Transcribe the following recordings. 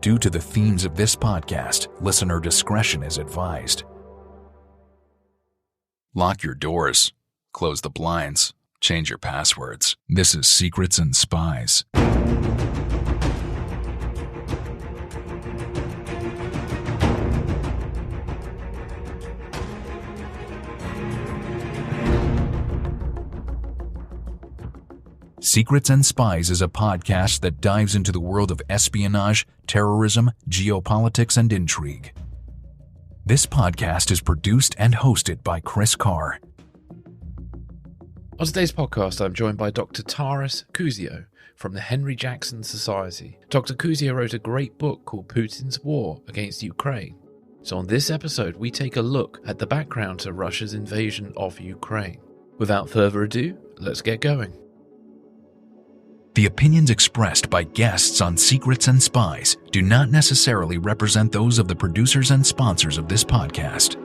Due to the themes of this podcast, listener discretion is advised. Lock your doors, close the blinds, change your passwords. This is Secrets and Spies. Secrets and Spies is a podcast that dives into the world of espionage, terrorism, geopolitics, and intrigue. This podcast is produced and hosted by Chris Carr. On today's podcast, I'm joined by Dr Taras Kuzio from the Henry Jackson Society. Dr Kuzio wrote a great book called Putin's War Against Ukraine. So on this episode, we take a look at the background to Russia's invasion of Ukraine. Without further ado, let's get going. The opinions expressed by guests on Secrets and Spies do not necessarily represent those of the producers and sponsors of this podcast.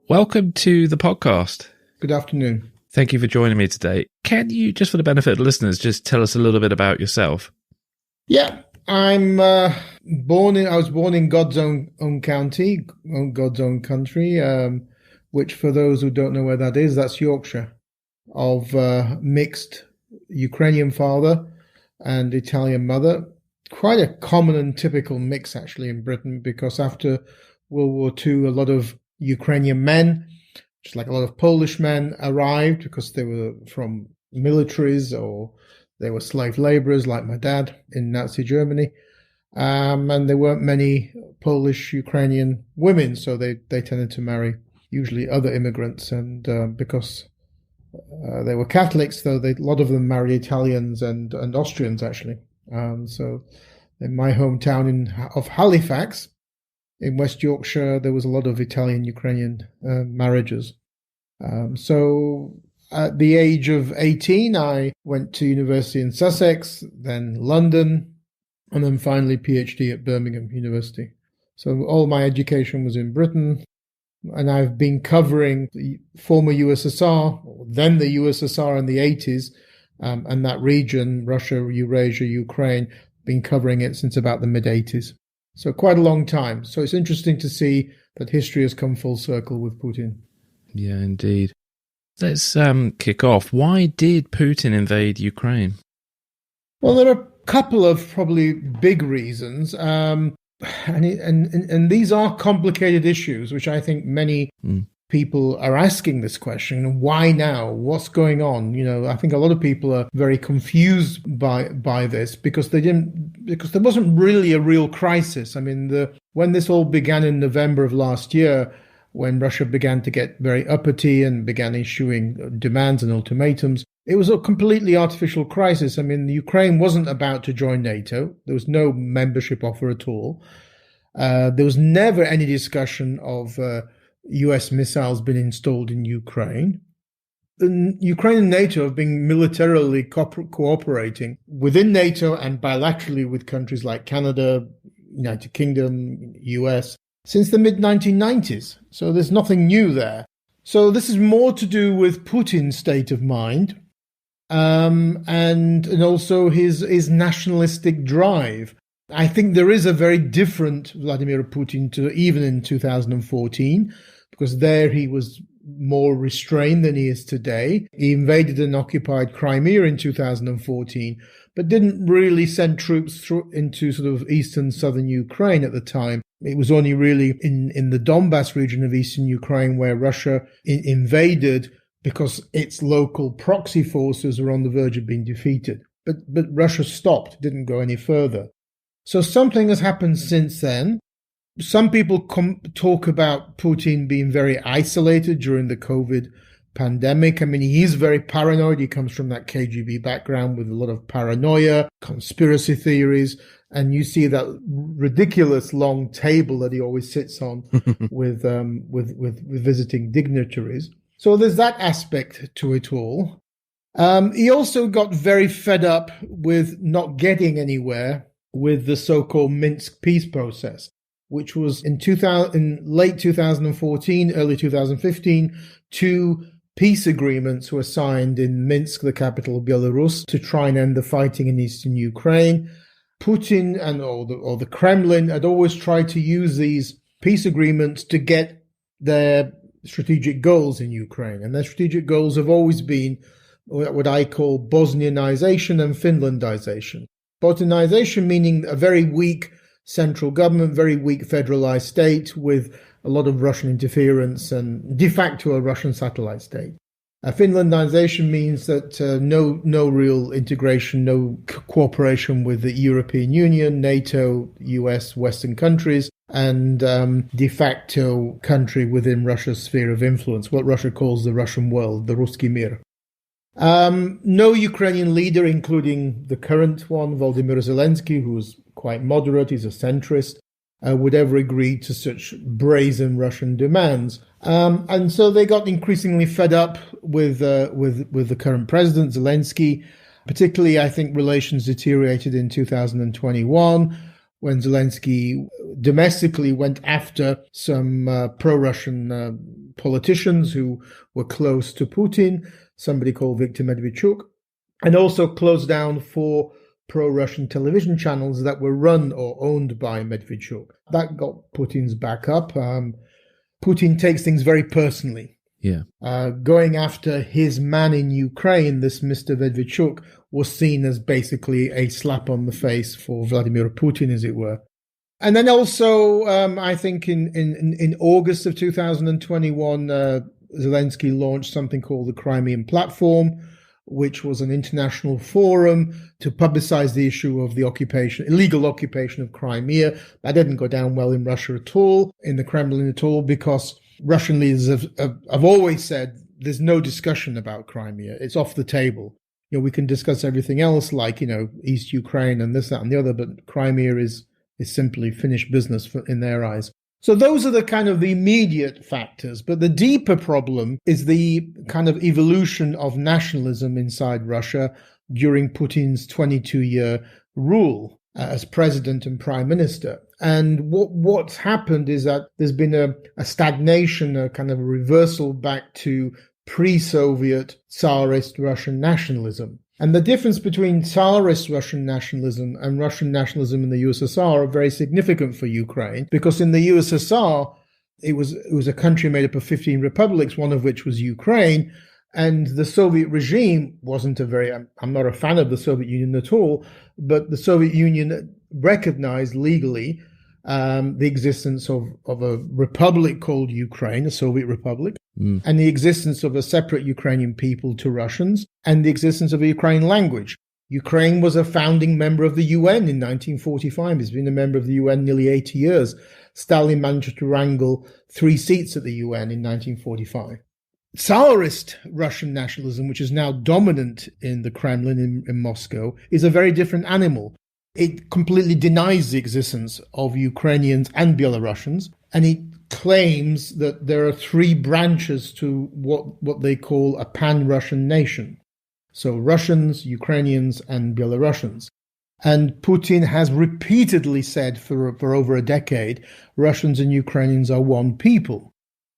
Welcome to the podcast. Good afternoon. Thank you for joining me today. Can you, just for the benefit of the listeners, just tell us a little bit about yourself? Yeah, I was born in God's own county, God's own country, which for those who don't know where that is, that's Yorkshire, of mixed Ukrainian father and Italian mother. Quite a common and typical mix actually in Britain, because after World War II, a lot of Ukrainian men, just like a lot of Polish men, arrived because they were from militaries or they were slave laborers like my dad in Nazi Germany. And there weren't many Polish Ukrainian women, so they tended to marry usually other immigrants. And because they were Catholics, though, a lot of them married Italians and Austrians, actually. So in my hometown of Halifax, in West Yorkshire, there was a lot of Italian-Ukrainian marriages. So at the age of 18, I went to university in Sussex, then London, and then finally PhD at Birmingham University. So all my education was in Britain, and I've been covering the former USSR, then the USSR in the 80s, and that region, Russia, Eurasia, Ukraine, been covering it since about the mid-80s. So quite a long time. So it's interesting to see that history has come full circle with Putin. Yeah, indeed. Let's kick off. Why did Putin invade Ukraine? Well, there are a couple of probably big reasons, and these are complicated issues, which I think many people are asking this question: why now? What's going on? You know, I think a lot of people are very confused by this because there wasn't really a real crisis. I mean, when this all began in November of last year, when Russia began to get very uppity and began issuing demands and ultimatums, it was a completely artificial crisis. I mean, Ukraine wasn't about to join NATO. There was no membership offer at all. There was never any discussion of US missiles being installed in Ukraine. Ukraine and NATO have been militarily cooperating within NATO and bilaterally with countries like Canada, United Kingdom, US, since the mid-1990s. So there's nothing new there. So this is more to do with Putin's state of mind and also his nationalistic drive. I think there is a very different Vladimir Putin to even in 2014, because there he was more restrained than he is today. He invaded and occupied Crimea in 2014, but didn't really send troops into sort of eastern southern Ukraine at the time. It was only really in the Donbass region of eastern Ukraine where Russia invaded because its local proxy forces were on the verge of being defeated. But Russia stopped, didn't go any further. So something has happened since then. Some people talk about Putin being very isolated during the COVID pandemic. I mean, he's very paranoid. He comes from that KGB background with a lot of paranoia, conspiracy theories. And you see that ridiculous long table that he always sits on with visiting dignitaries. So there's that aspect to it all. He also got very fed up with not getting anywhere with the so-called Minsk peace process. which was in late 2014, early 2015, 2 peace agreements were signed in Minsk, the capital of Belarus, to try and end the fighting in eastern Ukraine. Putin or the Kremlin had always tried to use these peace agreements to get their strategic goals in Ukraine. And their strategic goals have always been what I call Bosnianization and Finlandization. Bosnianization meaning a very weak central government, very weak federalized state with a lot of Russian interference and de facto a Russian satellite state. Finlandization means that no real integration, no cooperation with the European Union, NATO, US, Western countries, and de facto country within Russia's sphere of influence, what Russia calls the Russian world, the Ruski Mir. No Ukrainian leader, including the current one, Volodymyr Zelensky, who's quite moderate, he's a centrist, would ever agree to such brazen Russian demands. And so they got increasingly fed up with the current president, Zelensky. Particularly, I think relations deteriorated in 2021 when Zelensky domestically went after some pro-Russian politicians who were close to Putin, somebody called Viktor Medvedchuk, and also closed down 4 pro-Russian television channels that were run or owned by Medvedchuk. That got Putin's back up. Putin takes things very personally. Yeah. Going after his man in Ukraine, this Mr. Medvedchuk, was seen as basically a slap on the face for Vladimir Putin, as it were. And then also, I think in August of 2021, Zelensky launched something called the Crimean Platform, which was an international forum to publicize the issue of the illegal occupation of Crimea. That didn't go down well in Russia at all, in the Kremlin at all, because Russian leaders have always said there's no discussion about Crimea. It's off the table. We can discuss everything else like, East Ukraine and this, that, and the other, but Crimea is simply finished business in their eyes. So those are the kind of the immediate factors. But the deeper problem is the kind of evolution of nationalism inside Russia during Putin's 22-year rule as president and prime minister. And what's happened is that there's been a stagnation, a kind of a reversal back to pre-Soviet Tsarist Russian nationalism. And the difference between Tsarist Russian nationalism and Russian nationalism in the USSR are very significant for Ukraine, because in the USSR, it was a country made up of 15 republics, one of which was Ukraine, and the Soviet regime wasn't I'm not a fan of the Soviet Union at all, but the Soviet Union recognized legally the existence of a republic called Ukraine, a Soviet republic, and the existence of a separate Ukrainian people to Russians, and the existence of a Ukrainian language. Ukraine was a founding member of the UN in 1945. It's been a member of the UN nearly 80 years. Stalin managed to wrangle 3 seats at the UN in 1945. Tsarist Russian nationalism, which is now dominant in the Kremlin in Moscow, is a very different animal. It completely denies the existence of Ukrainians and Belarusians, and it claims that there are 3 branches to what they call a pan-Russian nation. So Russians, Ukrainians, and Belarusians. And Putin has repeatedly said for over a decade, Russians and Ukrainians are one people.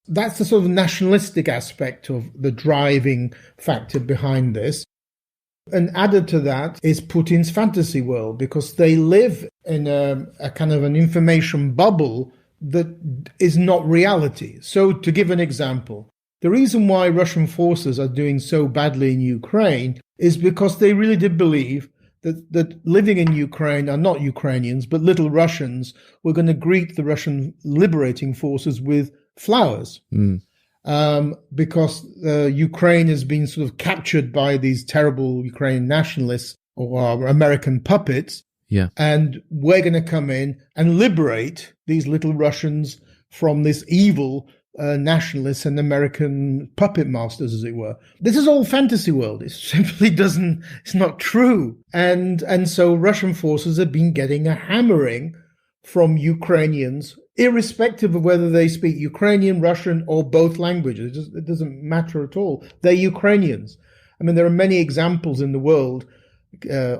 That's the sort of nationalistic aspect of the driving factor behind this. And added to that is Putin's fantasy world, because they live in a kind of an information bubble that is not reality. So to give an example, the reason why Russian forces are doing so badly in Ukraine is because they really did believe that living in Ukraine are not Ukrainians, but little Russians were going to greet the Russian liberating forces with flowers. Because Ukraine has been sort of captured by these terrible Ukrainian nationalists or American puppets. Yeah. And we're going to come in and liberate these little Russians from this evil nationalists and American puppet masters, as it were. This is all fantasy world. It simply it's not true. And so Russian forces have been getting a hammering from Ukrainians, irrespective of whether they speak Ukrainian, Russian, or both languages. It doesn't matter at all. They're Ukrainians. I mean, there are many examples in the world,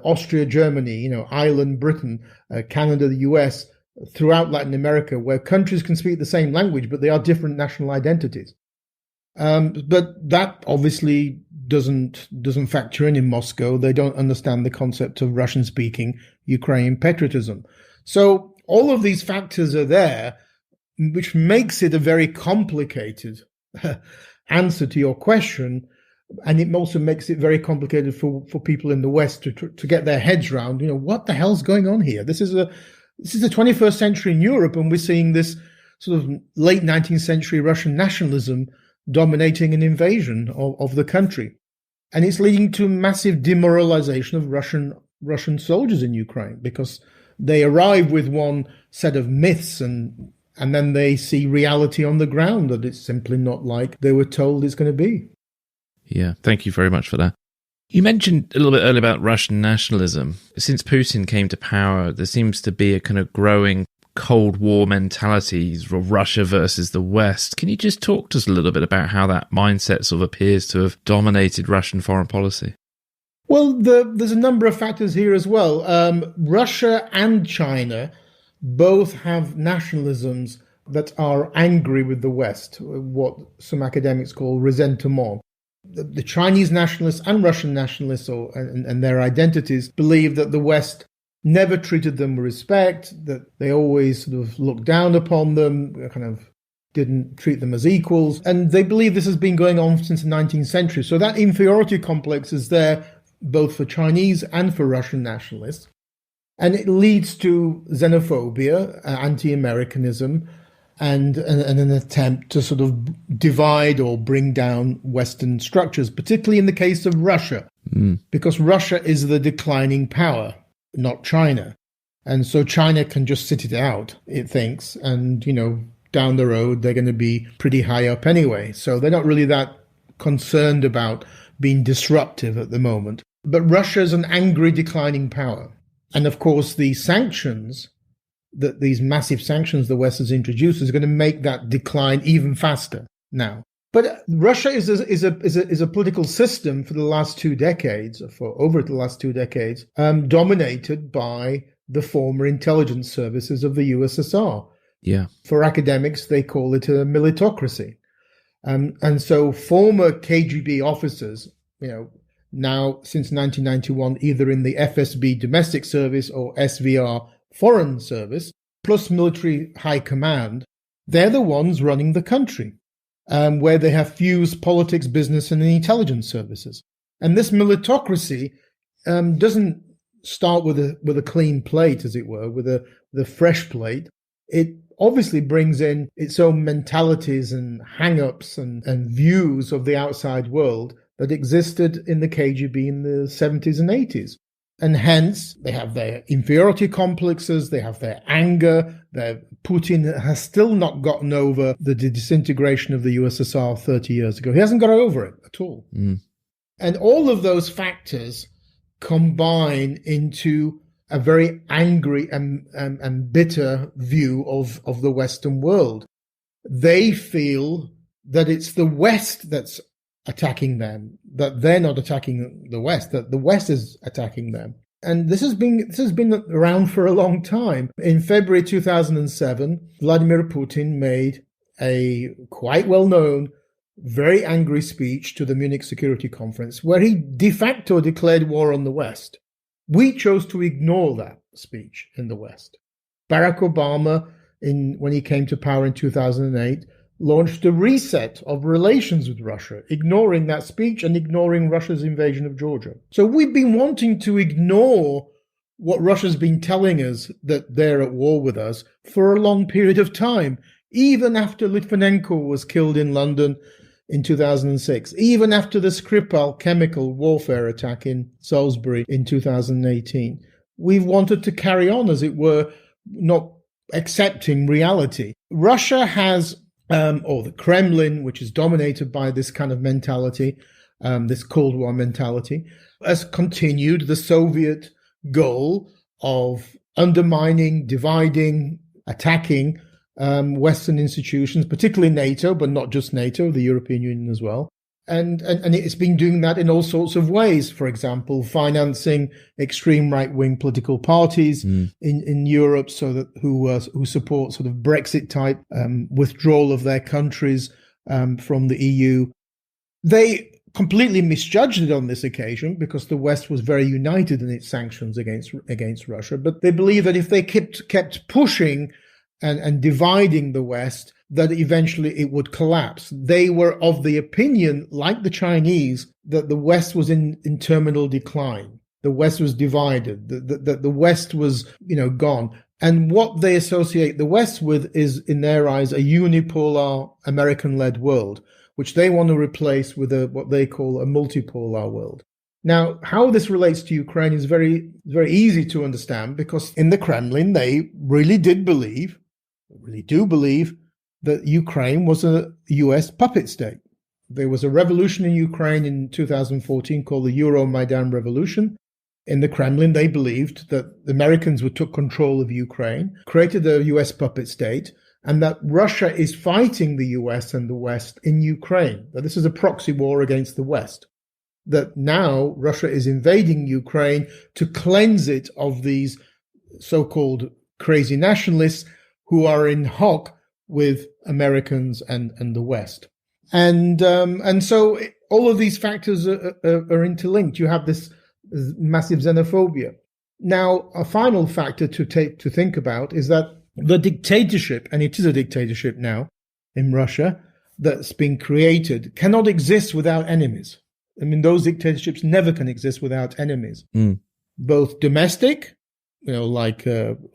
Austria, Germany, Ireland, Britain, Canada, the US, throughout Latin America, where countries can speak the same language, but they are different national identities. But that obviously doesn't factor in Moscow. They don't understand the concept of Russian-speaking Ukrainian patriotism. So all of these factors are there, which makes it a very complicated answer to your question. And it also makes it very complicated for people in the West to get their heads around, what the hell's going on here? This is the 21st century in Europe, and we're seeing this sort of late 19th century Russian nationalism dominating an invasion of the country. And it's leading to massive demoralization of Russian soldiers in Ukraine, because they arrive with one set of myths and then they see reality on the ground, that it's simply not like they were told it's going to be. Yeah, thank you very much for that. You mentioned a little bit earlier about Russian nationalism. Since Putin came to power, there seems to be a kind of growing Cold War mentality, Russia versus the West. Can you just talk to us a little bit about how that mindset sort of appears to have dominated Russian foreign policy? Well, there's a number of factors here as well. Russia and China both have nationalisms that are angry with the West, what some academics call ressentiment. The Chinese nationalists and Russian nationalists and their identities believe that the West never treated them with respect, that they always sort of looked down upon them, kind of didn't treat them as equals. And they believe this has been going on since the 19th century. So that inferiority complex is there both for Chinese and for Russian nationalists. And it leads to xenophobia, anti-Americanism, and an attempt to sort of divide or bring down Western structures, particularly in the case of Russia, because Russia is the declining power, not China. And so China can just sit it out, it thinks, and, down the road, they're going to be pretty high up anyway. So they're not really that concerned about being disruptive at the moment. But Russia's an angry, declining power. And of course, the sanctions, these massive sanctions the West has introduced, is going to make that decline even faster now. But Russia is a political system for the last 2 decades, dominated by the former intelligence services of the USSR. Yeah. For academics, they call it a militocracy. And so former KGB officers, now since 1991, either in the FSB domestic service or SVR foreign service, plus military high command, they're the ones running the country, where they have fused politics, business, and the intelligence services. And this militocracy doesn't start with a clean plate, as it were, with a fresh plate. It obviously brings in its own mentalities and hang-ups and views of the outside world that existed in the KGB in the 70s and 80s. And hence, they have their inferiority complexes, they have their anger. Putin has still not gotten over the disintegration of the USSR 30 years ago. He hasn't got over it at all. And all of those factors combine into a very angry and bitter view of the Western world. They feel that it's the West that's attacking them, that they're not attacking the West, that the West is attacking them. And this has been around for a long time. In February 2007, Vladimir Putin made a quite well-known, very angry speech to the Munich Security Conference, where he de facto declared war on the West. We chose to ignore that speech in the West. Barack Obama, when he came to power in 2008, launched a reset of relations with Russia, ignoring that speech and ignoring Russia's invasion of Georgia. So we've been wanting to ignore what Russia's been telling us, that they're at war with us, for a long period of time, even after Litvinenko was killed in London in 2006, even after the Skripal chemical warfare attack in Salisbury in 2018. We've wanted to carry on, as it were, not accepting reality. Russia has or the Kremlin, which is dominated by this kind of mentality, this Cold War mentality, has continued the Soviet goal of undermining, dividing, attacking Western institutions, particularly NATO, but not just NATO, the European Union as well. and it's been doing that in all sorts of ways. For example, financing extreme right-wing political parties in Europe, so that who support sort of Brexit type withdrawal of their countries from the EU. They completely misjudged it on this occasion because the West was very united in its sanctions against Russia. But they believe that if they kept pushing and dividing the West, that eventually it would collapse. They were of the opinion, like the Chinese, that the West was in terminal decline. The West was divided, that the West was, gone. And what they associate the West with is, in their eyes, a unipolar American-led world, which they want to replace with what they call a multipolar world. Now, how this relates to Ukraine is very, very easy to understand, because in the Kremlin, they really do believe that Ukraine was a US puppet state. There was a revolution in Ukraine in 2014 called the Euromaidan Revolution. In the Kremlin, they believed that the Americans took control of Ukraine, created a US puppet state, and that Russia is fighting the US and the West in Ukraine. That this is a proxy war against the West. That now Russia is invading Ukraine to cleanse it of these so-called crazy nationalists who are in hock with Americans and the West. And so all of these factors are interlinked. You have this massive xenophobia. Now, a final factor to think about is that the dictatorship, and it is a dictatorship now in Russia that's been created, cannot exist without enemies. I mean, those dictatorships never can exist without enemies, both domestic, like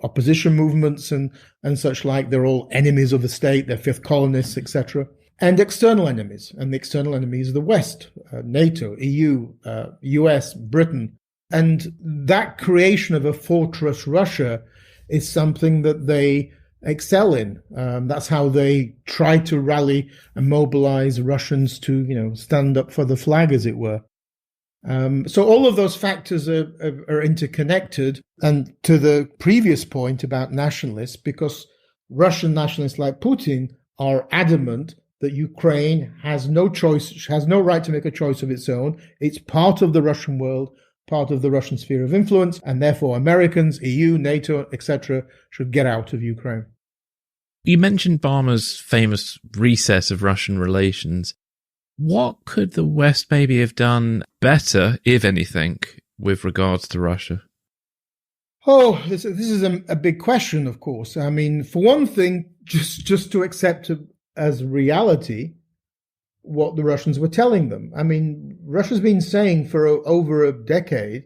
opposition movements and such like. They're all enemies of the state. They're fifth colonists, etc. And external enemies. And the external enemies are the West, NATO, EU, US, Britain. And that creation of a fortress Russia is something that they excel in. That's how they try to rally and mobilize Russians to, stand up for the flag, as it were. So all of those factors are interconnected. And to the previous point about nationalists, because Russian nationalists like Putin are adamant that Ukraine has no choice, has no right to make a choice of its own. It's part of the Russian world, part of the Russian sphere of influence, and therefore Americans, EU, NATO, etc., should get out of Ukraine. You mentioned Obama's famous reset of Russian relations. What could the West maybe have done better, if anything, with regards to Russia? Oh, this is a big question, of course. I mean, for one thing, just to accept as reality what the Russians were telling them. I mean, Russia's been saying for over a decade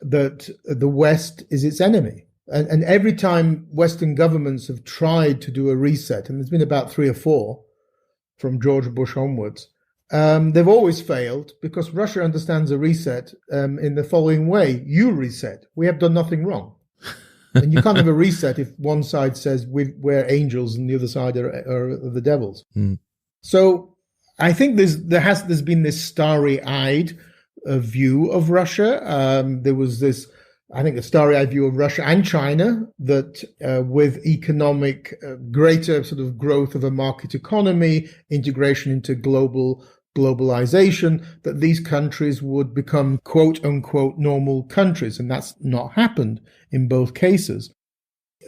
that the West is its enemy. And every time Western governments have tried to do a reset, and there's been about 3 or 4 from George Bush onwards, they've always failed, because Russia understands a reset in the following way. You reset. We have done nothing wrong. And you can't have a reset if one side says we're angels and the other side are the devils. So I think there's been this starry-eyed view of Russia. There was this, I think, a starry-eyed view of Russia and China that with economic greater sort of growth of a market economy, integration into globalization, that these countries would become quote-unquote normal countries. And that's not happened in both cases.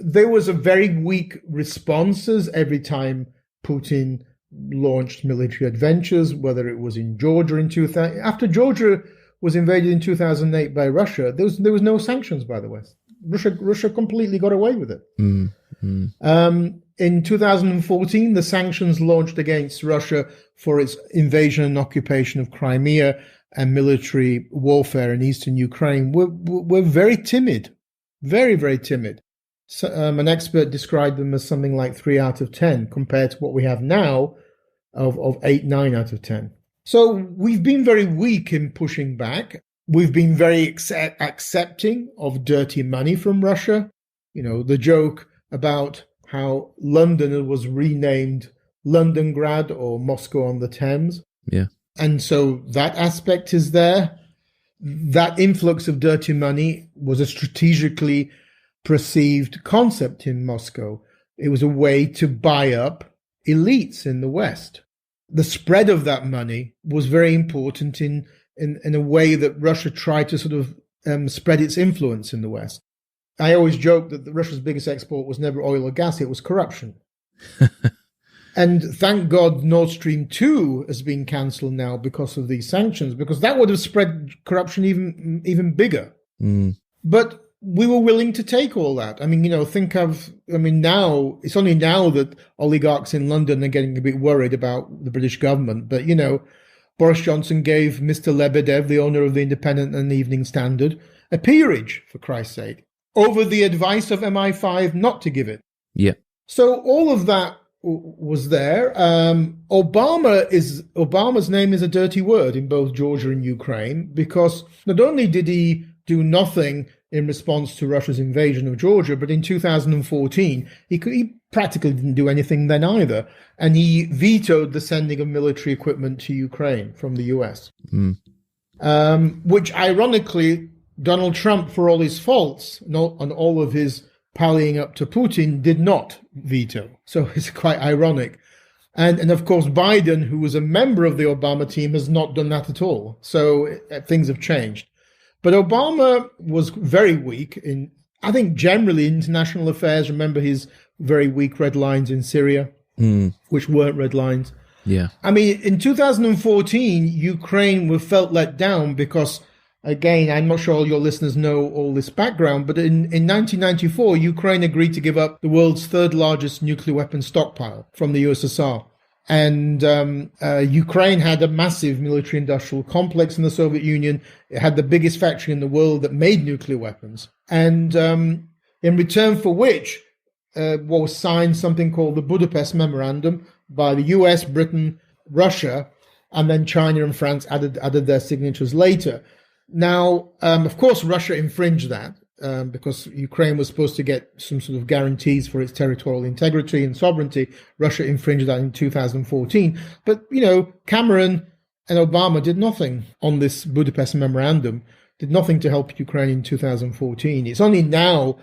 There was a very weak responses every time Putin launched military adventures, whether it was in Georgia in 2000. After Georgia was invaded in 2008 by Russia, there was no sanctions by the West. Russia completely got away with it. In 2014, the sanctions launched against Russia for its invasion and occupation of Crimea and military warfare in eastern Ukraine were very timid, very, very timid. So, an expert described them as something like 3 out of 10 compared to what we have now of 8, 9 out of 10. So we've been very weak in pushing back. We've been very accepting of dirty money from Russia. The joke about how London was renamed Londongrad or Moscow on the Thames. Yeah. And so that aspect is there. That influx of dirty money was a strategically perceived concept in Moscow. It was a way to buy up elites in the West. the spread of that money was very important in a way that Russia tried to sort of spread its influence in the West. I always joke that Russia's biggest export was never oil or gas, it was corruption. And thank God Nord Stream 2 has been cancelled now because of these sanctions, because that would have spread corruption even bigger. But we were willing to take all that. I mean, now, it's only now that oligarchs in London are getting a bit worried about the British government. But, Boris Johnson gave Mr. Lebedev, the owner of the Independent and the Evening Standard, a peerage, for Christ's sake, over the advice of MI5 not to give it. Yeah. So all of that was there. Obama's name is a dirty word in both Georgia and Ukraine, because not only did he do nothing in response to Russia's invasion of Georgia, but in 2014, he practically didn't do anything then either. And he vetoed the sending of military equipment to Ukraine from the US, which ironically, Donald Trump, for all his faults and all of his pallying up to Putin, did not veto. So it's quite ironic. And of course, Biden, who was a member of the Obama team, has not done that at all. So things have changed. But Obama was very weak in, I think, generally international affairs. Remember his very weak red lines in Syria, which weren't red lines. Yeah. I mean, in 2014, Ukraine felt let down because, again, I'm not sure all your listeners know all this background, but in 1994, Ukraine agreed to give up the world's third largest nuclear weapons stockpile from the USSR. And Ukraine had a massive military-industrial complex in the Soviet Union. It had the biggest factory in the world that made nuclear weapons. And in return for which was signed something called the Budapest Memorandum by the US, Britain, Russia, and then China and France added their signatures later. Now, of course, Russia infringed that because Ukraine was supposed to get some sort of guarantees for its territorial integrity and sovereignty. Russia infringed that in 2014. But, Cameron and Obama did nothing on this Budapest Memorandum, did nothing to help Ukraine in 2014. It's only now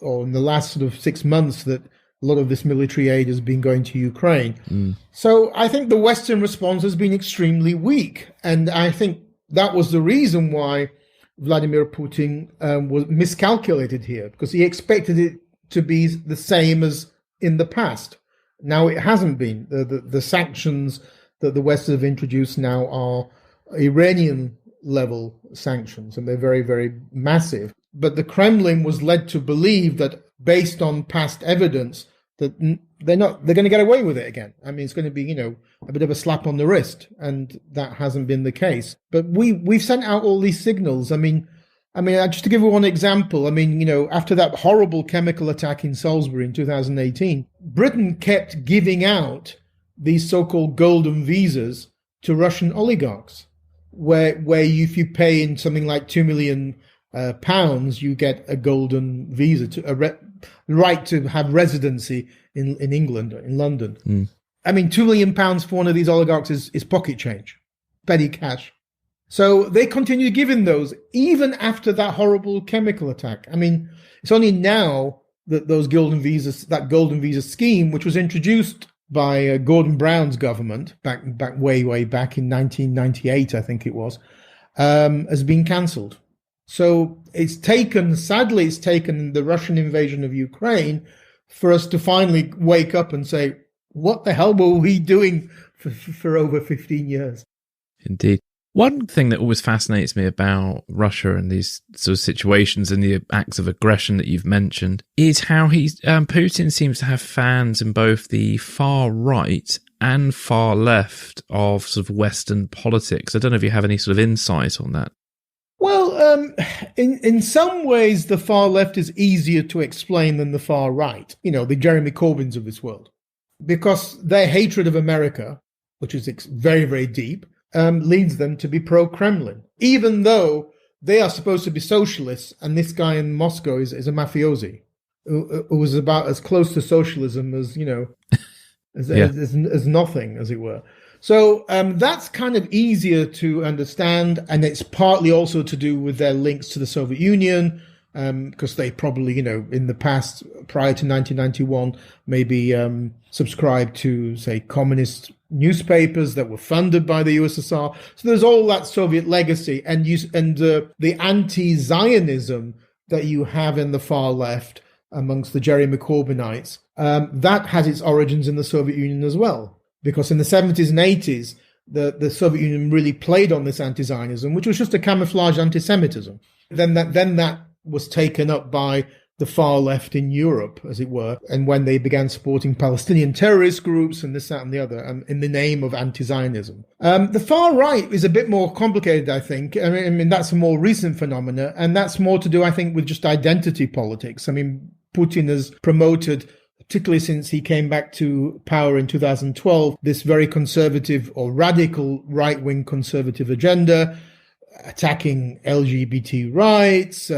or in the last sort of 6 months, that a lot of this military aid has been going to Ukraine. So I think the Western response has been extremely weak. And I think that was the reason why Vladimir Putin was miscalculated here, because he expected it to be the same as in the past. Now it hasn't been. The sanctions that the West have introduced now are Iranian-level sanctions, and they're very, very massive. But the Kremlin was led to believe that, based on past evidence, that they're going to get away with it again. I mean, it's going to be, a bit of a slap on the wrist, and that hasn't been the case. But we've sent out all these signals. I mean, just to give you one example, after that horrible chemical attack in Salisbury in 2018, Britain kept giving out these so-called golden visas to Russian oligarchs, where if you pay in something like £2 million, you get a golden visa, right to have residency in England or in London. I mean, £2 million for one of these oligarchs is pocket change, petty cash. So they continue giving those even after that horrible chemical attack. I mean, it's only now that that golden visa scheme, which was introduced by Gordon Brown's government back way back in 1998, I think it was, has been cancelled. So sadly it's taken the Russian invasion of Ukraine for us to finally wake up and say, what the hell were we doing for over 15 years? Indeed. One thing that always fascinates me about Russia and these sort of situations and the acts of aggression that you've mentioned is how Putin seems to have fans in both the far right and far left of sort of Western politics. I don't know if you have any sort of insight on that. Well, in some ways, the far left is easier to explain than the far right, the Jeremy Corbyns of this world, because their hatred of America, which is very, very deep, leads them to be pro-Kremlin, even though they are supposed to be socialists, and this guy in Moscow is a mafiosi who was about as close to socialism as, as nothing, as it were. So that's kind of easier to understand, and it's partly also to do with their links to the Soviet Union, because they probably, in the past, prior to 1991, maybe subscribed to, say, communist newspapers that were funded by the USSR. So there's all that Soviet legacy, and the anti-Zionism that you have in the far left amongst the Jeremy Corbynites, that has its origins in the Soviet Union as well. Because in the 70s and 80s, the Soviet Union really played on this anti-Zionism, which was just a camouflage anti-Semitism. Then that was taken up by the far left in Europe, as it were, and when they began supporting Palestinian terrorist groups and this, that, and the other, in the name of anti-Zionism. The far right is a bit more complicated, I think. I mean, that's a more recent phenomena, and that's more to do, I think, with just identity politics. I mean, Putin has promoted, particularly since he came back to power in 2012, this very conservative or radical right-wing conservative agenda, attacking LGBT rights,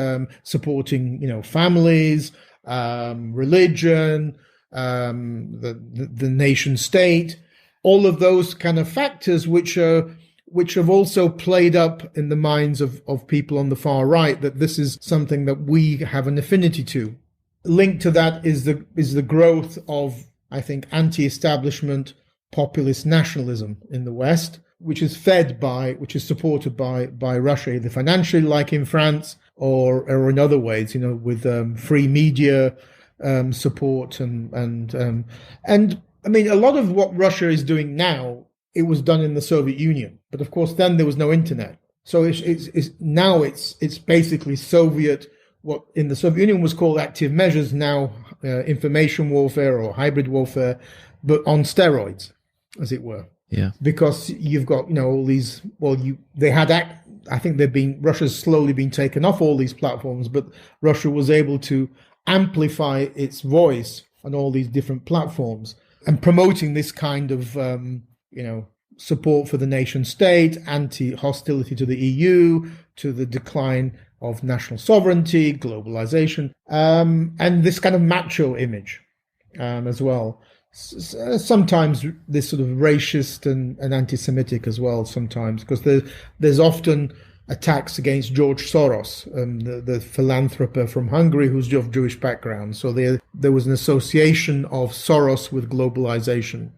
supporting, families, religion, the nation state, all of those kind of factors which have also played up in the minds of people on the far right, that this is something that we have an affinity to. Linked to that is the growth of, I think, anti-establishment populist nationalism in the West, which is supported by Russia, either financially, like in France, or in other ways, with free media support and I mean, a lot of what Russia is doing now, it was done in the Soviet Union, but of course then there was no internet, so it's basically Soviet. What in the Soviet Union was called active measures, now information warfare or hybrid warfare, but on steroids, as it were. Yeah. Because you've got, all these, I think Russia's slowly been taken off all these platforms, but Russia was able to amplify its voice on all these different platforms and promoting this kind of, support for the nation state, anti-hostility to the EU, to the decline of national sovereignty, globalization, and this kind of macho image as well. Sometimes this sort of racist and anti-Semitic as well sometimes, because there's often attacks against George Soros, the philanthropist from Hungary who's of Jewish background. So there was an association of Soros with globalization.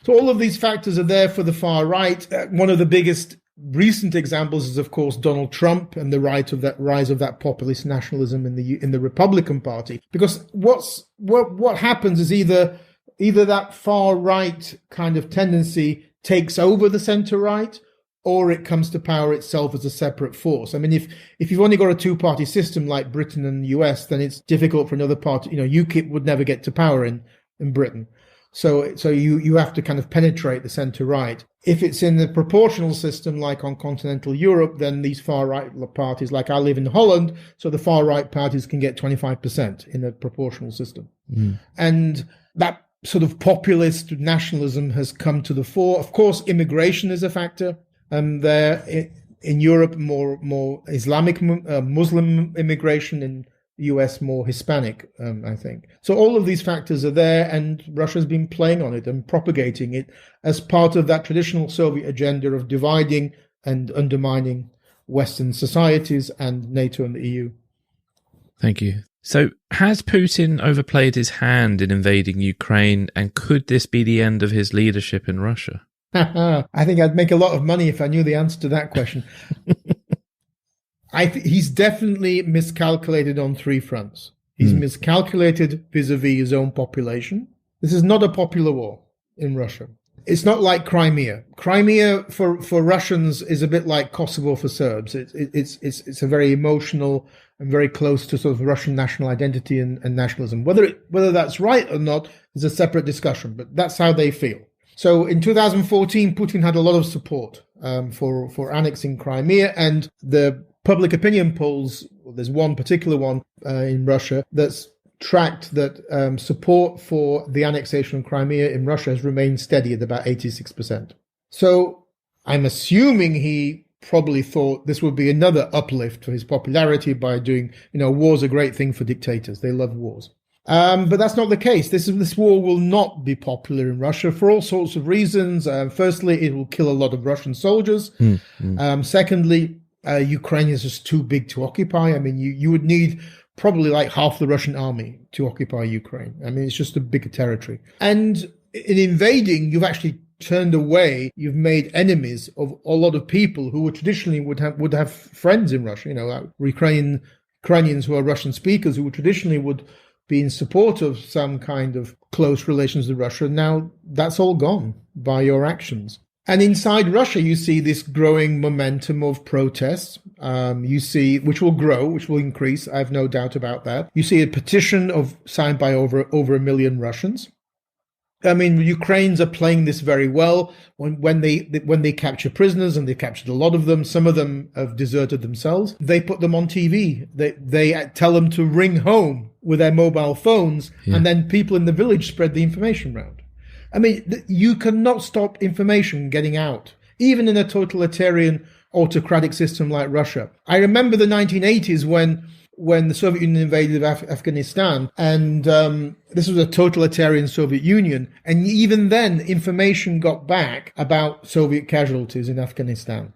So all of these factors are there for the far right. One of the biggest recent examples is, of course, Donald Trump and the rise of that populist nationalism in the Republican Party. Because what happens is either that far right kind of tendency takes over the center right, or it comes to power itself as a separate force. I mean, if you've only got a two-party system like Britain and the US, then it's difficult for another party. UKIP would never get to power in Britain. So you have to kind of penetrate the center right. If it's in the proportional system, like on continental Europe, then these far right parties, like I live in Holland, so the far right parties can get 25% in a proportional system. Mm. And that sort of populist nationalism has come to the fore. Of course, immigration is a factor. There in Europe, more Islamic Muslim immigration, in the US more Hispanic, I think. So all of these factors are there, and Russia's been playing on it and propagating it as part of that traditional Soviet agenda of dividing and undermining Western societies and NATO and the EU. Thank you. So has Putin overplayed his hand in invading Ukraine, and could this be the end of his leadership in Russia? I think I'd make a lot of money if I knew the answer to that question. He's definitely miscalculated on three fronts. He's miscalculated vis-a-vis his own population. This is not a popular war in Russia. It's not like Crimea. Crimea for Russians is a bit like Kosovo for Serbs. It's a very emotional and very close to sort of Russian national identity and nationalism. Whether that's right or not is a separate discussion, but that's how they feel. So in 2014, Putin had a lot of support for annexing Crimea, and the public opinion polls, there's one particular one in Russia that's tracked that support for the annexation of Crimea in Russia has remained steady at about 86%. So I'm assuming he probably thought this would be another uplift for his popularity by doing, war's a great thing for dictators. They love wars. But that's not the case. This war will not be popular in Russia for all sorts of reasons. Firstly, it will kill a lot of Russian soldiers. Secondly, Ukraine is just too big to occupy. I mean, you would need probably like half the Russian army to occupy Ukraine. I mean, it's just a bigger territory. And in invading, you've actually turned away, you've made enemies of a lot of people who would traditionally would have friends in Russia. Ukrainians who are Russian speakers, who traditionally would be in support of some kind of close relations with Russia. Now that's all gone by your actions. And inside Russia, you see this growing momentum of protests. You see, which will grow, which will increase. I have no doubt about that. You see a petition signed by over 1 million Russians. I mean, Ukrainians are playing this very well. When they capture prisoners, and they captured a lot of them, some of them have deserted themselves. They put them on TV. They tell them to ring home with their mobile phones, and then people in the village spread the information around. I mean, you cannot stop information getting out, even in a totalitarian, autocratic system like Russia. I remember the 1980s when the Soviet Union invaded Afghanistan, and this was a totalitarian Soviet Union, and even then information got back about Soviet casualties in Afghanistan.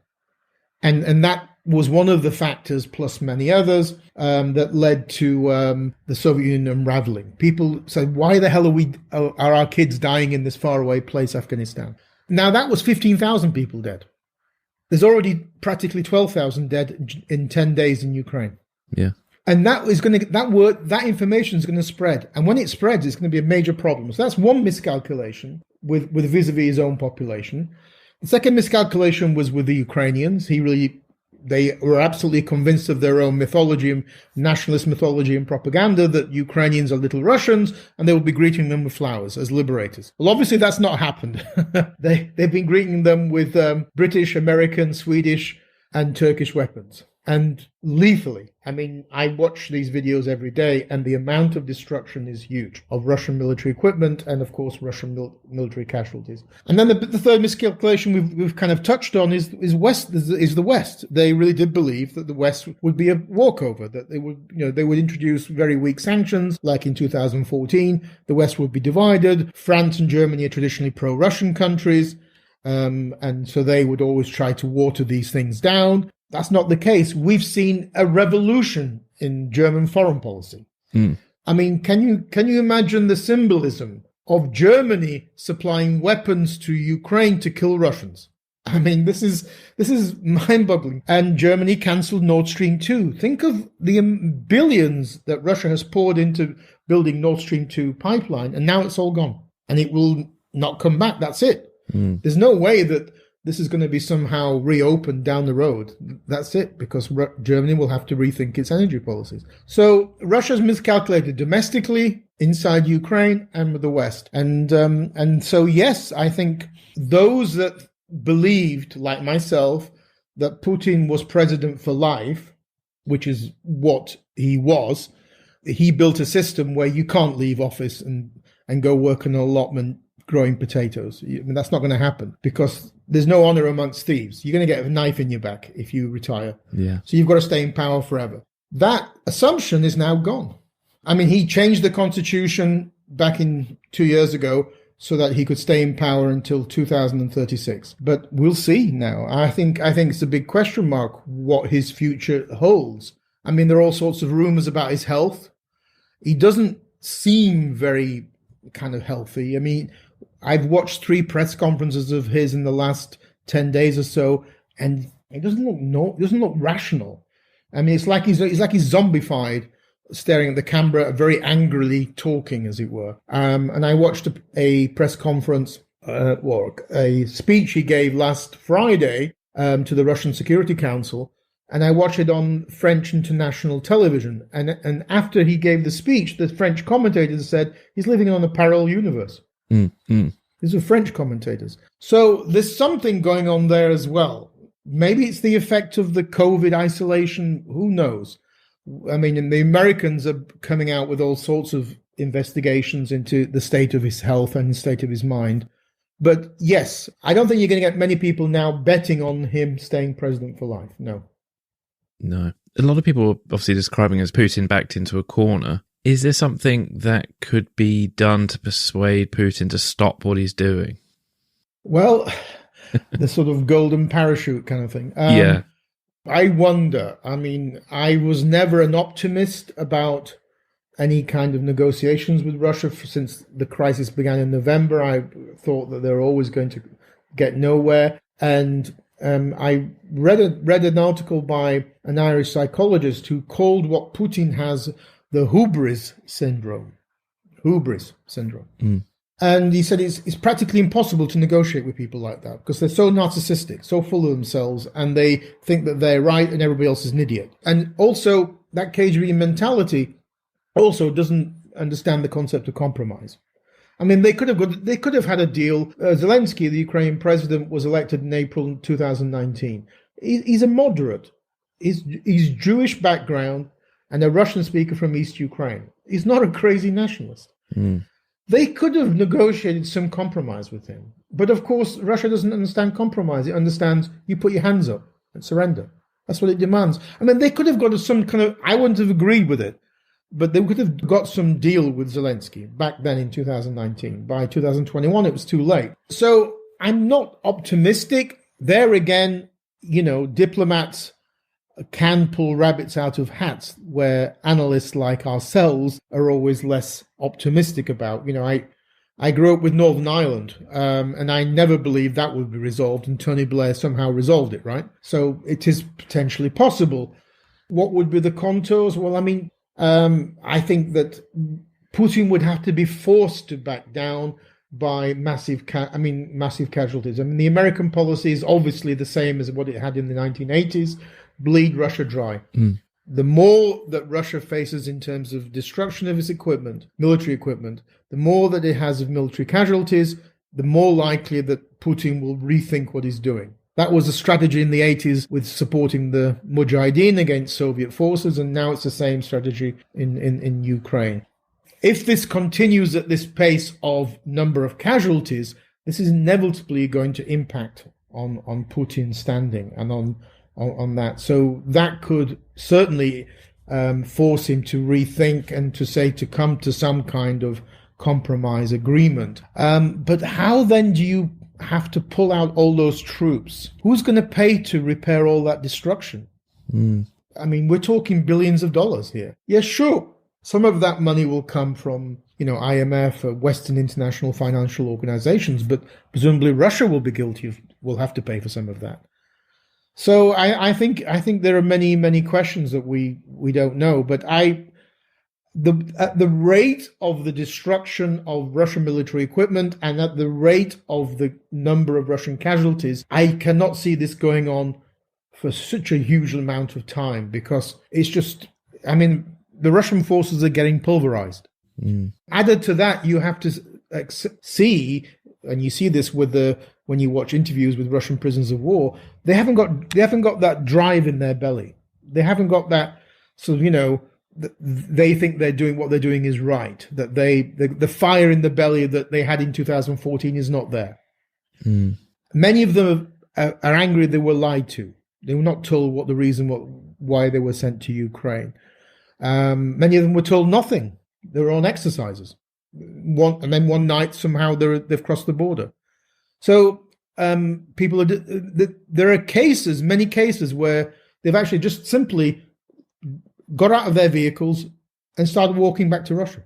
And that was one of the factors, plus many others, that led to the Soviet Union unraveling. People said, why the hell are our kids dying in this faraway place, Afghanistan? Now, that was 15,000 people dead. There's already practically 12,000 dead in 10 days in Ukraine. Yeah. And that information is going to spread. And when it spreads, it's going to be a major problem. So that's one miscalculation with vis-a-vis his own population. The second miscalculation was with the Ukrainians. They were absolutely convinced of their own mythology, and nationalist mythology and propaganda, that Ukrainians are little Russians and they will be greeting them with flowers as liberators. Well, obviously that's not happened. They've been greeting them with British, American, Swedish and Turkish weapons. And lethally. I mean, I watch these videos every day, and the amount of destruction is huge of Russian military equipment and, of course, Russian military casualties. And then the third miscalculation we've kind of touched on is the West. They really did believe that the West would be a walkover, that they would introduce very weak sanctions, like in 2014. The West would be divided. France and Germany are traditionally pro-Russian countries, and so they would always try to water these things down. That's not the case. We've seen a revolution in German foreign policy. I mean, can you imagine the symbolism of Germany supplying weapons to Ukraine to kill Russians? I mean, this is mind-boggling. And Germany cancelled Nord Stream 2. Think of the billions that Russia has poured into building Nord Stream 2 pipeline, and now it's all gone. And it will not come back. That's it. There's no way that this is going to be somehow reopened down the road. That's it, because Germany will have to rethink its energy policies. So Russia's miscalculated domestically, inside Ukraine, and with the West. And so, yes, I think those that believed, like myself, that Putin was president for life, which is what he was, he built a system where you can't leave office and go work on an allotment growing potatoes. I mean, that's not going to happen, because there's no honor amongst thieves. You're going to get a knife in your back if you retire. Yeah. So you've got to stay in power forever. That assumption is now gone. I mean, he changed the constitution back in 2 years ago so that he could stay in power until 2036. But we'll see now. I think it's a big question mark what his future holds. I mean, there are all sorts of rumors about his health. He doesn't seem very kind of healthy. I mean, I've watched 3 press conferences of his in the last 10 days or so, and it doesn't look rational. I mean, it's like he's zombified, staring at the camera, very angrily talking, as it were. And I watched a press conference, or a speech he gave last Friday to the Russian Security Council, and I watched it on French international television. And after he gave the speech, the French commentators said he's living on a parallel universe. These are French commentators. So there's something going on there as well. Maybe it's the effect of the COVID isolation. Who knows? I mean, and the Americans are coming out with all sorts of investigations into the state of his health and the state of his mind. But yes, I don't think you're going to get many people now betting on him staying president for life. No. A lot of people are obviously describing as Putin backed into a corner. Is there something that could be done to persuade Putin to stop what he's doing? Well, the sort of golden parachute kind of thing. Yeah. I wonder. I mean, I was never an optimist about any kind of negotiations with Russia since the crisis began in November. I thought that they were always going to get nowhere. And I read an article by an Irish psychologist who called what Putin has the hubris syndrome. Hubris syndrome. And he said it's practically impossible to negotiate with people like that because they're so narcissistic, so full of themselves, and they think that they're right and everybody else is an idiot. And also, that KGB mentality also doesn't understand the concept of compromise. I mean, they could have had a deal. Zelensky, the Ukrainian president, was elected in April 2019. He's a moderate. He's Jewish background and a Russian speaker from East Ukraine. He's not a crazy nationalist. They could have negotiated some compromise with him. But of course, Russia doesn't understand compromise. It understands you put your hands up and surrender. That's what it demands. I mean, they could have got some kind of, I wouldn't have agreed with it, but they could have got some deal with Zelensky back then in 2019. By 2021, it was too late. So I'm not optimistic. There again, diplomats can pull rabbits out of hats, where analysts like ourselves are always less optimistic about. I grew up with Northern Ireland, and I never believed that would be resolved, and Tony Blair somehow resolved it, right? So it is potentially possible. What would be the contours? Well, I mean, I think that Putin would have to be forced to back down by massive casualties. I mean, the American policy is obviously the same as what it had in the 1980s. Bleed Russia dry. The more that Russia faces in terms of destruction of its equipment, military equipment, the more that it has of military casualties, the more likely that Putin will rethink what he's doing. That was a strategy in the 80s with supporting the Mujahideen against Soviet forces, and now it's the same strategy in Ukraine. If this continues at this pace of number of casualties, this is inevitably going to impact on Putin's standing and on that. So that could certainly force him to rethink and to come to some kind of compromise agreement. But how then do you have to pull out all those troops? Who's going to pay to repair all that destruction? I mean, we're talking billions of dollars here. Yeah, sure. Some of that money will come from, IMF or Western international financial organizations, but presumably Russia will have to pay for some of that. So I think there are many, many questions that we don't know. But at the rate of the destruction of Russian military equipment and at the rate of the number of Russian casualties, I cannot see this going on for such a huge amount of time, because it's just, I mean, the Russian forces are getting pulverized. Added to that, you have to see, and you see this when you watch interviews with Russian prisoners of war, they haven't got that drive in their belly. They haven't got that sort of, they think they're doing what they're doing is right. That the fire in the belly that they had in 2014 is not there. Many of them are angry they were lied to. They were not told what the reason why they were sent to Ukraine. Many of them were told nothing. They were on exercises. And then one night somehow they've crossed the border. So people there are many cases where they've actually just simply got out of their vehicles and started walking back to Russia.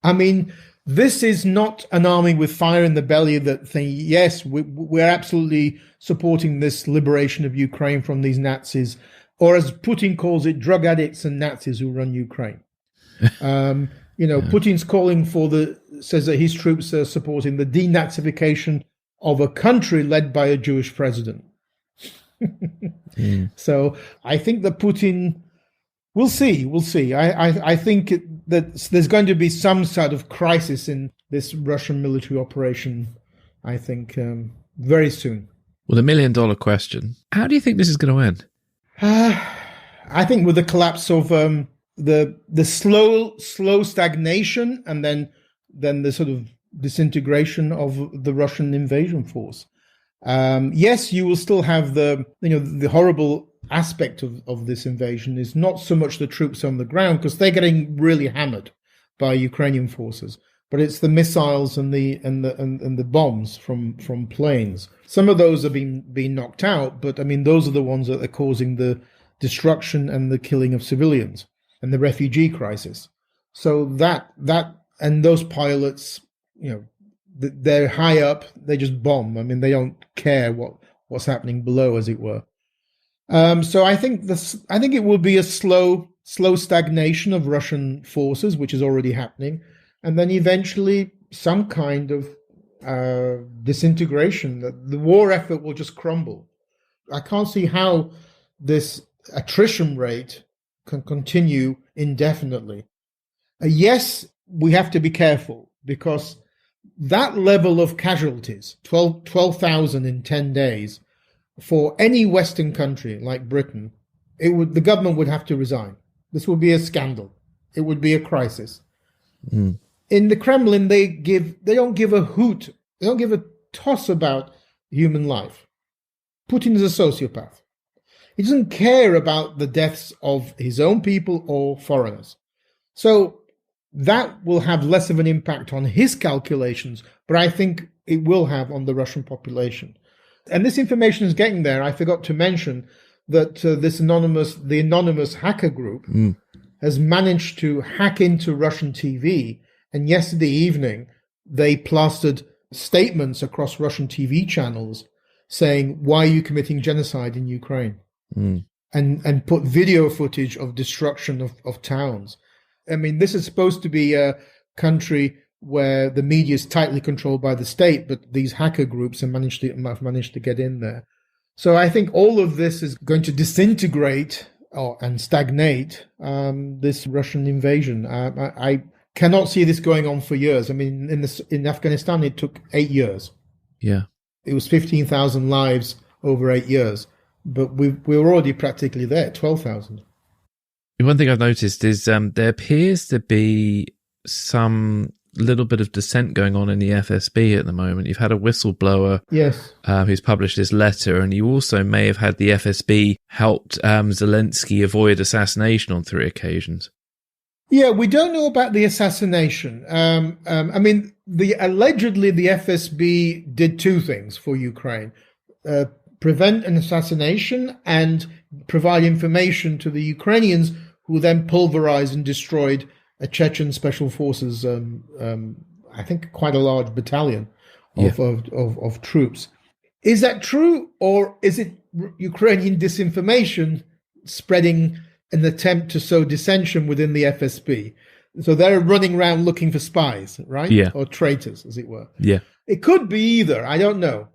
I mean, this is not an army with fire in the belly that think, yes, we're absolutely supporting this liberation of Ukraine from these Nazis, or as Putin calls it, drug addicts and Nazis who run Ukraine. Putin's calling says that his troops are supporting the denazification of a country led by a Jewish president. So I think that Putin, we'll see. I think that there's going to be some sort of crisis in this Russian military operation, I think, very soon. Well, the $1 million question, how do you think this is going to end? I think with the collapse of the slow stagnation and then the sort of disintegration of the Russian invasion force. Yes, you will still have the horrible aspect of this invasion is not so much the troops on the ground, because they're getting really hammered by Ukrainian forces, but it's the missiles and the bombs from planes. Some of those have been knocked out, but I mean those are the ones that are causing the destruction and the killing of civilians and the refugee crisis. So that and those pilots, they're high up, they just bomb. I mean, they don't care what's happening below, as it were. So I think it will be a slow stagnation of Russian forces, which is already happening, and then eventually some kind of disintegration. The war effort will just crumble. I can't see how this attrition rate can continue indefinitely. Yes, we have to be careful, because that level of casualties, 12,000 in 10 days, for any Western country like Britain, the government would have to resign. This would be a scandal. It would be a crisis. Mm. In the Kremlin, they don't give a hoot. They don't give a toss about human life. Putin is a sociopath. He doesn't care about the deaths of his own people or foreigners. So that will have less of an impact on his calculations, but I think it will have on the Russian population. And this information is getting there. I forgot to mention that the anonymous hacker group has managed to hack into Russian TV. And yesterday evening, they plastered statements across Russian TV channels saying, "Why are you committing genocide in Ukraine?" And put video footage of destruction of towns. I mean, this is supposed to be a country where the media is tightly controlled by the state, but these hacker groups have managed to get in there. So I think all of this is going to disintegrate and stagnate this Russian invasion. I cannot see this going on for years. I mean, in Afghanistan, it took 8 years. Yeah, it was 15,000 lives over 8 years, but we were already practically there, 12,000. One thing I've noticed is there appears to be some little bit of dissent going on in the FSB at the moment. You've had a whistleblower, yes, who's published this letter, and you also may have had the FSB helped Zelensky avoid assassination on 3 occasions. Yeah, we don't know about the assassination. I mean, allegedly the FSB did 2 things for Ukraine: prevent an assassination and provide information to the Ukrainians, who then pulverized and destroyed a Chechen special forces, I think quite a large battalion of troops. Is that true, or is it Ukrainian disinformation spreading an attempt to sow dissension within the FSB? So they're running around looking for spies, right? Yeah. Or traitors, as it were. Yeah. It could be either. I don't know.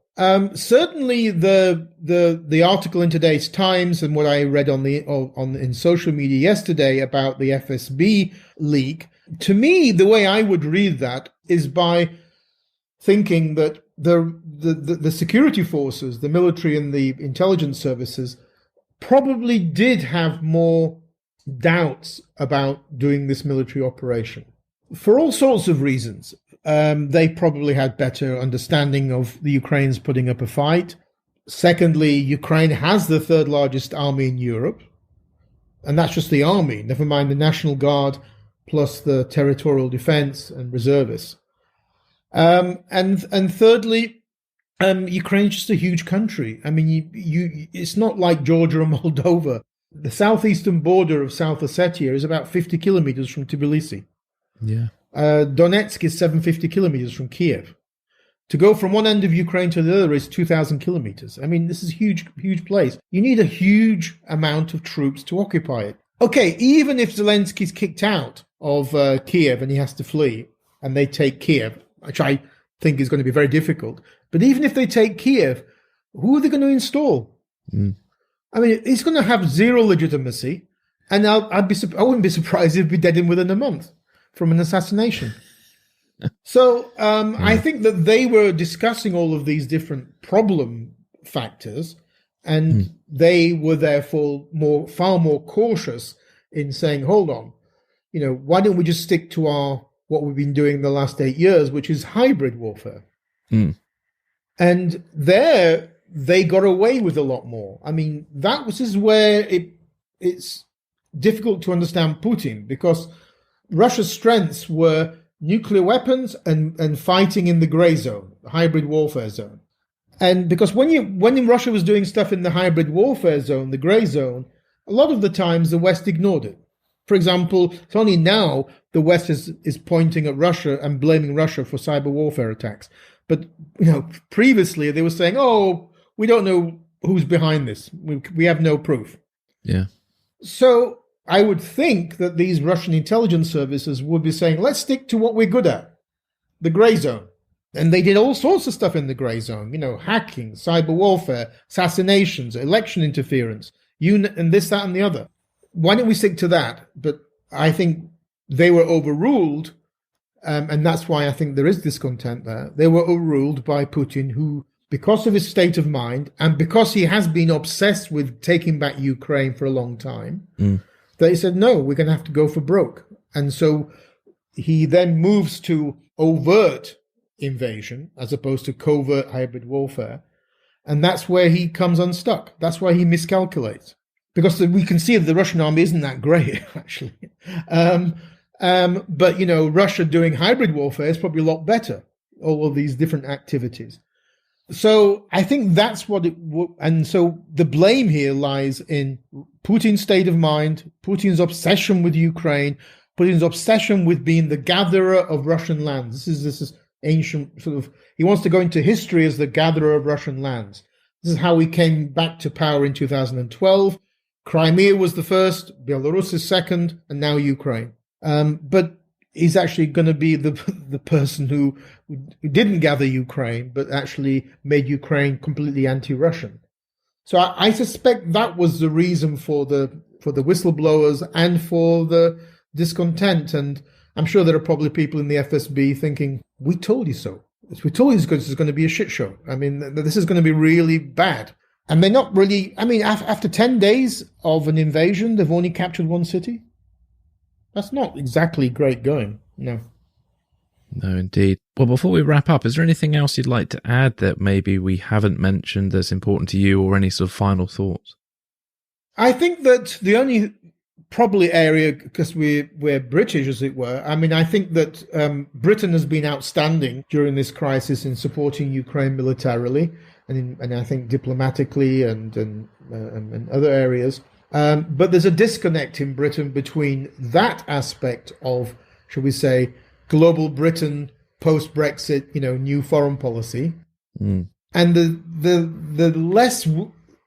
Certainly, the article in today's Times and what I read in social media yesterday about the FSB leak, to me, the way I would read that is by thinking that the security forces, the military and the intelligence services, probably did have more doubts about doing this military operation for all sorts of reasons. They probably had better understanding of the Ukrainians putting up a fight. Secondly, Ukraine has the 3rd largest army in Europe, and that's just the army, never mind the National Guard, plus the territorial defense and reservists. And thirdly, Ukraine is just a huge country. I mean, it's not like Georgia or Moldova. The southeastern border of South Ossetia is about 50 kilometers from Tbilisi. Yeah. Donetsk is 750 kilometers from Kiev. To go from one end of Ukraine to the other is 2,000 kilometers. I mean, this is a huge, huge place. You need a huge amount of troops to occupy it. Okay, even if Zelensky's kicked out of Kiev and he has to flee, and they take Kiev, which I think is going to be very difficult, but even if they take Kiev, who are they going to install? I mean, he's going to have zero legitimacy, and I wouldn't be surprised if he'd be dead in within a month from an assassination. So I think that they were discussing all of these different problem factors, and they were therefore far more cautious in saying, hold on, why don't we just stick to what we've been doing the last 8 years, which is hybrid warfare. And there they got away with a lot more. I mean, this is where it's difficult to understand Putin, because Russia's strengths were nuclear weapons and fighting in the gray zone, the hybrid warfare zone. And because when Russia was doing stuff in the hybrid warfare zone, the gray zone, a lot of the times the West ignored it. For example, it's only now the West is pointing at Russia and blaming Russia for cyber warfare attacks. But previously they were saying, "Oh, we don't know who's behind this. We have no proof." Yeah. So I would think that these Russian intelligence services would be saying, "Let's stick to what we're good at, the gray zone." And they did all sorts of stuff in the gray zone, hacking, cyber warfare, assassinations, election interference, and this, that, and the other. Why don't we stick to that? But I think they were overruled, and that's why I think there is discontent there. They were overruled by Putin, who, because of his state of mind, and because he has been obsessed with taking back Ukraine for a long time, that he said, no, we're going to have to go for broke. And so he then moves to overt invasion as opposed to covert hybrid warfare. And that's where he comes unstuck. That's why he miscalculates. Because we can see that the Russian army isn't that great, actually. But, Russia doing hybrid warfare is probably a lot better, all of these different activities. So I think that's what it would. And so the blame here lies in Putin's state of mind, Putin's obsession with Ukraine, Putin's obsession with being the gatherer of Russian lands. This is ancient he wants to go into history as the gatherer of Russian lands. This is how he came back to power in 2012. Crimea was the first, Belarus is second, and now Ukraine. But he's actually going to be the person who didn't gather Ukraine, but actually made Ukraine completely anti-Russian. So I suspect that was the reason for the whistleblowers and for the discontent. And I'm sure there are probably people in the FSB thinking, we told you so. We told you this is going to be a shit show. I mean, this is going to be really bad. And they're not really, after 10 days of an invasion, they've only captured one city. That's not exactly great going, no. No, indeed. Well, before we wrap up, is there anything else you'd like to add that maybe we haven't mentioned that's important to you, or any sort of final thoughts? I think that the only probably area, because we're British, as it were, I think that Britain has been outstanding during this crisis in supporting Ukraine militarily, and I think diplomatically and other areas. But there's a disconnect in Britain between that aspect of, shall we say, global Britain post-Brexit, new foreign policy, and the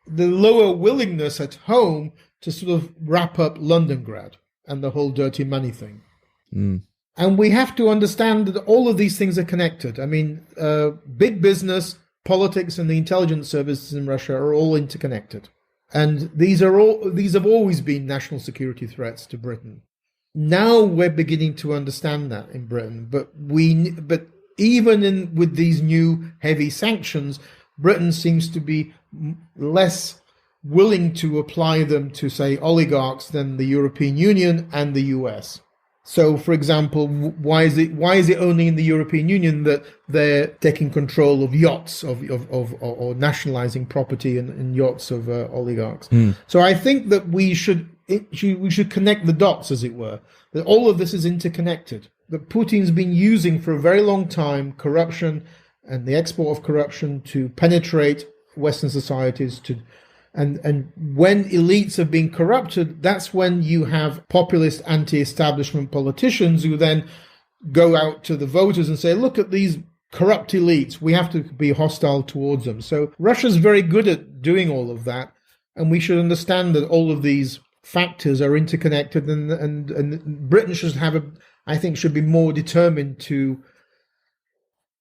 lower willingness at home to sort of wrap up Londongrad and the whole dirty money thing. And we have to understand that all of these things are connected. Big business, politics, and the intelligence services in Russia are all interconnected. And these have always been national security threats to Britain. Now we're beginning to understand that in Britain, but even with these new heavy sanctions, Britain seems to be less willing to apply them to, say, oligarchs than the European Union and the US. So, for example, why is it only in the European Union that they're taking control of yachts or nationalizing property in yachts of oligarchs? So I think that we should connect the dots, as it were. That all of this is interconnected. That Putin's been using for a very long time corruption and the export of corruption to penetrate Western societies And when elites have been corrupted, that's when you have populist anti-establishment politicians who then go out to the voters and say, look at these corrupt elites. We have to be hostile towards them. So Russia's very good at doing all of that. And we should understand that all of these factors are interconnected, and Britain should be more determined to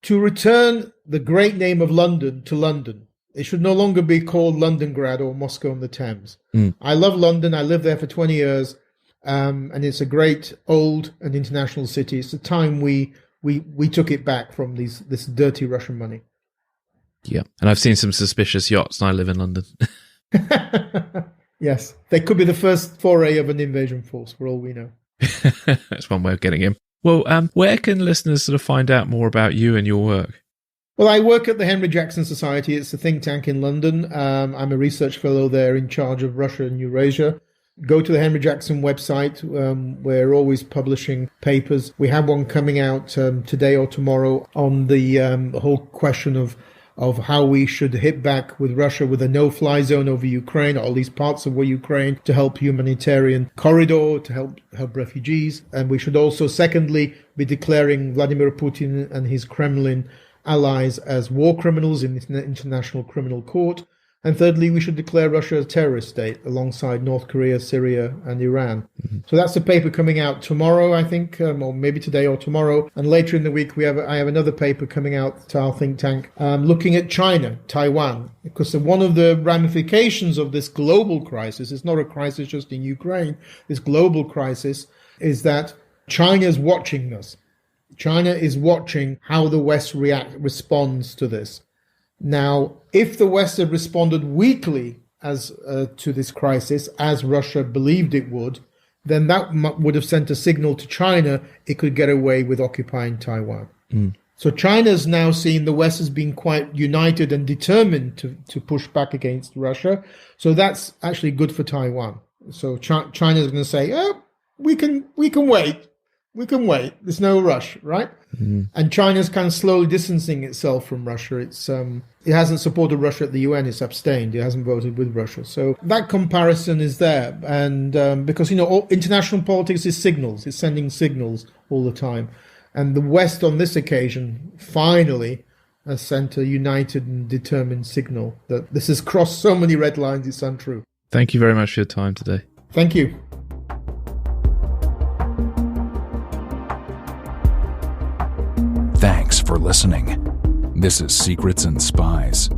return the great name of London to London. It should no longer be called Londongrad or Moscow on the Thames. I love London. I lived there for 20 years. And it's a great old and international city. It's the time we took it back from this dirty Russian money. Yeah. And I've seen some suspicious yachts, and I live in London. Yes. They could be the first foray of an invasion force, for all we know. That's one way of getting in. Well, where can listeners sort of find out more about you and your work? Well, I work at the Henry Jackson Society. It's a think tank in London. I'm a research fellow there in charge of Russia and Eurasia. Go to the Henry Jackson website. We're always publishing papers. We have one coming out today or tomorrow on the whole question of of how we should hit back with Russia with a no-fly zone over Ukraine, or at least parts of Ukraine, to help humanitarian corridor, to help refugees. And we should also, secondly, be declaring Vladimir Putin and his Kremlin allies as war criminals in the International Criminal Court. And thirdly, we should declare Russia a terrorist state alongside North Korea, Syria, and Iran. Mm-hmm. So that's a paper coming out tomorrow, I think, or maybe today or tomorrow. And later in the week, I have another paper coming out to our think tank looking at China, Taiwan, because one of the ramifications of this global crisis, it's not a crisis just in Ukraine, this global crisis is that China is watching us. China is watching how the West responds to this. Now, if the West had responded weakly to this crisis, as Russia believed it would, then that would have sent a signal to China it could get away with occupying Taiwan. Mm. So China's now seen the West as being quite united and determined to push back against Russia. So that's actually good for Taiwan. So China's going to say, oh, we can wait. We can wait. There's no rush, right? Mm-hmm. And China's kind of slowly distancing itself from Russia. It hasn't supported Russia at the UN. It's abstained. It hasn't voted with Russia. So that comparison is there. And because, international politics is signals. It's sending signals all the time. And the West on this occasion finally has sent a united and determined signal that this has crossed so many red lines, it's untrue. Thank you very much for your time today. Thank you. Thanks for listening. This is Secrets and Spies.